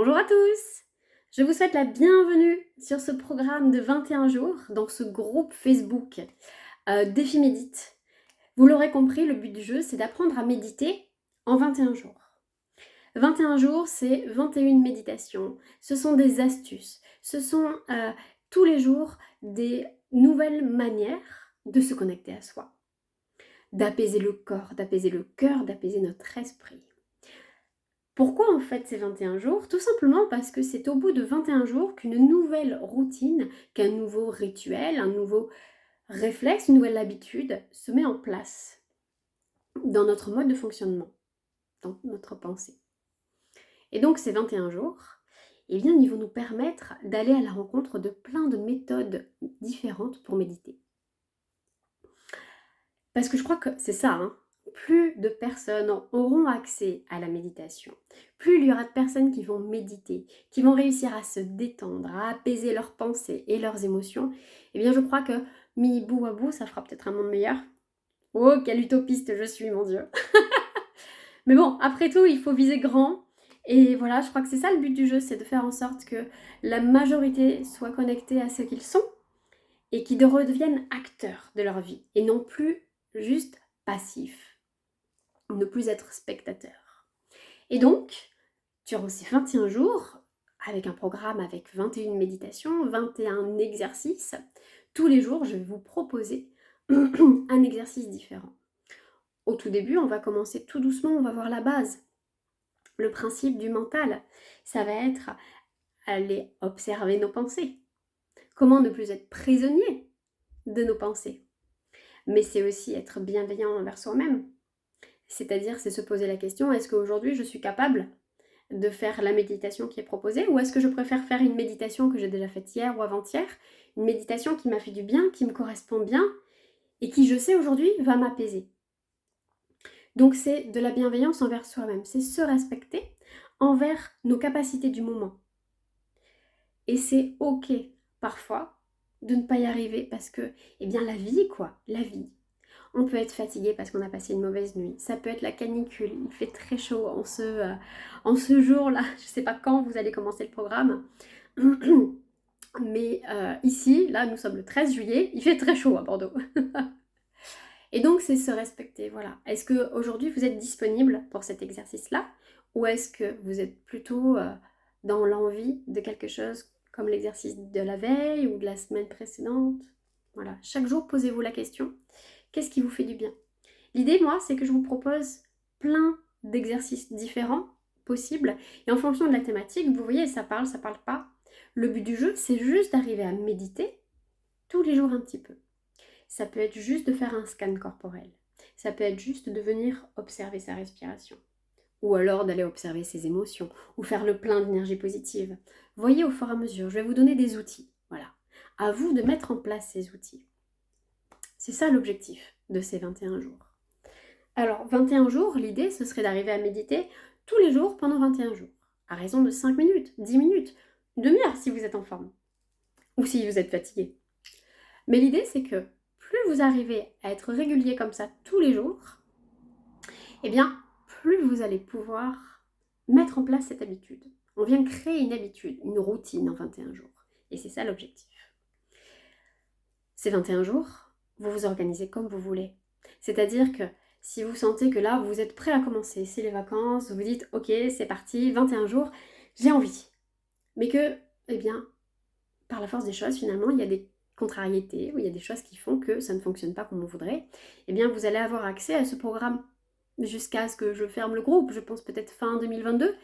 Bonjour à tous! Je vous souhaite la bienvenue sur ce programme de 21 jours dans ce groupe Facebook Défi Médite. Vous l'aurez compris, le but du jeu, c'est d'apprendre à méditer en 21 jours. 21 jours, c'est 21 méditations, ce sont des astuces, ce sont tous les jours des nouvelles manières de se connecter à soi, d'apaiser le corps, d'apaiser le cœur, d'apaiser notre esprit. Pourquoi en fait ces 21 jours? Tout simplement parce que c'est au bout de 21 jours qu'une nouvelle routine, qu'un nouveau rituel, un nouveau réflexe, une nouvelle habitude se met en place dans notre mode de fonctionnement, dans notre pensée. Et donc ces 21 jours, eh bien, ils vont nous permettre d'aller à la rencontre de plein de méthodes différentes pour méditer. Parce que je crois que c'est ça, hein. Plus de personnes auront accès à la méditation, plus il y aura de personnes qui vont méditer, qui vont réussir à se détendre, à apaiser leurs pensées et leurs émotions, eh bien je crois que mis bout à bout, ça fera peut-être un monde meilleur. Oh, quel utopiste je suis, mon Dieu. Mais bon, après tout, il faut viser grand. Et voilà, je crois que c'est ça le but du jeu, c'est de faire en sorte que la majorité soit connectée à ce qu'ils sont et qu'ils redeviennent acteurs de leur vie et non plus juste passifs. Ne plus être spectateur. Et donc, durant ces 21 jours, avec un programme avec 21 méditations, 21 exercices, tous les jours, je vais vous proposer un exercice différent. Au tout début, on va commencer tout doucement, on va voir la base. Le principe du mental, ça va être aller observer nos pensées. Comment ne plus être prisonnier de nos pensées. Mais c'est aussi être bienveillant envers soi-même. C'est-à-dire, c'est se poser la question, est-ce qu'aujourd'hui je suis capable de faire la méditation qui est proposée, ou est-ce que je préfère faire une méditation que j'ai déjà faite hier ou avant-hier, une méditation qui m'a fait du bien, qui me correspond bien, et qui, je sais aujourd'hui, va m'apaiser. Donc c'est de la bienveillance envers soi-même, c'est se respecter envers nos capacités du moment. Et c'est ok, parfois, de ne pas y arriver, parce que, eh bien, la vie, la vie. On peut être fatigué parce qu'on a passé une mauvaise nuit. Ça peut être la canicule. Il fait très chaud en ce jour-là. Je ne sais pas quand vous allez commencer le programme. Mais ici, là, nous sommes le 13 juillet. Il fait très chaud à Bordeaux. Et donc, c'est se respecter. Voilà. Est-ce qu'aujourd'hui, vous êtes disponible pour cet exercice-là? Ou est-ce que vous êtes plutôt dans l'envie de quelque chose comme l'exercice de la veille ou de la semaine précédente? Voilà. Chaque jour, posez-vous la question. Qu'est-ce qui vous fait du bien? L'idée, moi, c'est que je vous propose plein d'exercices différents possibles. Et en fonction de la thématique, vous voyez, ça parle pas. Le but du jeu, c'est juste d'arriver à méditer tous les jours un petit peu. Ça peut être juste de faire un scan corporel. Ça peut être juste de venir observer sa respiration. Ou alors d'aller observer ses émotions. Ou faire le plein d'énergie positive. Voyez au fur et à mesure, je vais vous donner des outils. Voilà. À vous de mettre en place ces outils. C'est ça l'objectif de ces 21 jours. Alors, 21 jours, l'idée, ce serait d'arriver à méditer tous les jours pendant 21 jours, à raison de 5 minutes, 10 minutes, une demi-heure si vous êtes en forme, ou si vous êtes fatigué. Mais l'idée, c'est que plus vous arrivez à être régulier comme ça tous les jours, eh bien, plus vous allez pouvoir mettre en place cette habitude. On vient créer une habitude, une routine en 21 jours. Et c'est ça l'objectif. Ces 21 jours, vous vous organisez comme vous voulez. C'est-à-dire que si vous sentez que là, vous êtes prêt à commencer, c'est les vacances, vous vous dites, ok, c'est parti, 21 jours, j'ai envie. Mais que, eh bien, par la force des choses, finalement, il y a des contrariétés, ou il y a des choses qui font que ça ne fonctionne pas comme on voudrait, eh bien, vous allez avoir accès à ce programme jusqu'à ce que je ferme le groupe, je pense peut-être fin 2022,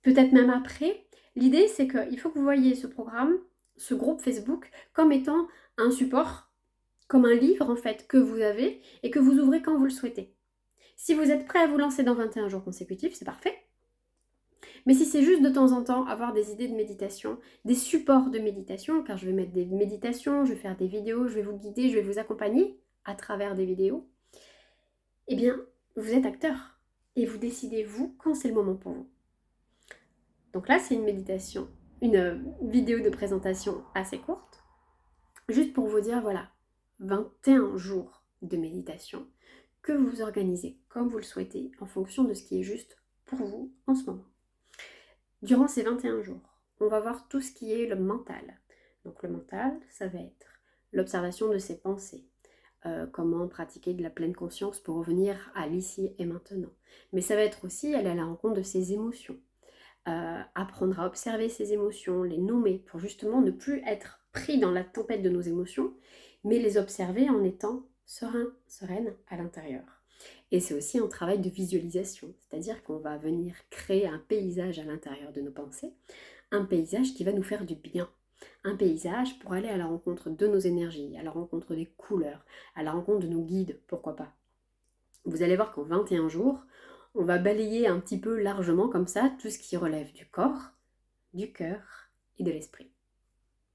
peut-être même après. L'idée, c'est qu'il faut que vous voyez ce programme, ce groupe Facebook, comme étant un support, comme un livre en fait, que vous avez et que vous ouvrez quand vous le souhaitez. Si vous êtes prêt à vous lancer dans 21 jours consécutifs, c'est parfait. Mais si c'est juste de temps en temps avoir des idées de méditation, des supports de méditation, car je vais mettre des méditations, je vais faire des vidéos, je vais vous guider, je vais vous accompagner à travers des vidéos, eh bien, vous êtes acteur et vous décidez, vous, quand c'est le moment pour vous. Donc là, c'est une méditation, une vidéo de présentation assez courte, juste pour vous dire, voilà, 21 jours de méditation que vous organisez comme vous le souhaitez en fonction de ce qui est juste pour vous en ce moment. Durant ces 21 jours, on va voir tout ce qui est le mental. Donc le mental, ça va être l'observation de ses pensées, comment pratiquer de la pleine conscience pour revenir à l'ici et maintenant. Mais ça va être aussi aller à la rencontre de ses émotions, apprendre à observer ses émotions, les nommer pour justement ne plus être pris dans la tempête de nos émotions, mais les observer en étant serein, sereine à l'intérieur. Et c'est aussi un travail de visualisation, c'est-à-dire qu'on va venir créer un paysage à l'intérieur de nos pensées, un paysage qui va nous faire du bien. Un paysage pour aller à la rencontre de nos énergies, à la rencontre des couleurs, à la rencontre de nos guides, pourquoi pas. Vous allez voir qu'en 21 jours, on va balayer un petit peu largement comme ça tout ce qui relève du corps, du cœur et de l'esprit.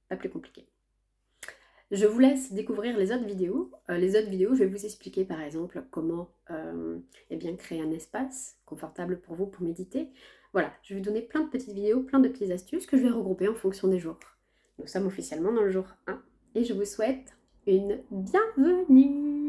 Pas plus compliqué. Je vous laisse découvrir les autres vidéos. Les autres vidéos, je vais vous expliquer par exemple comment eh bien, créer un espace confortable pour vous pour méditer. Voilà, je vais vous donner plein de petites vidéos, plein de petites astuces que je vais regrouper en fonction des jours. Nous sommes officiellement dans le jour 1 et je vous souhaite une bienvenue.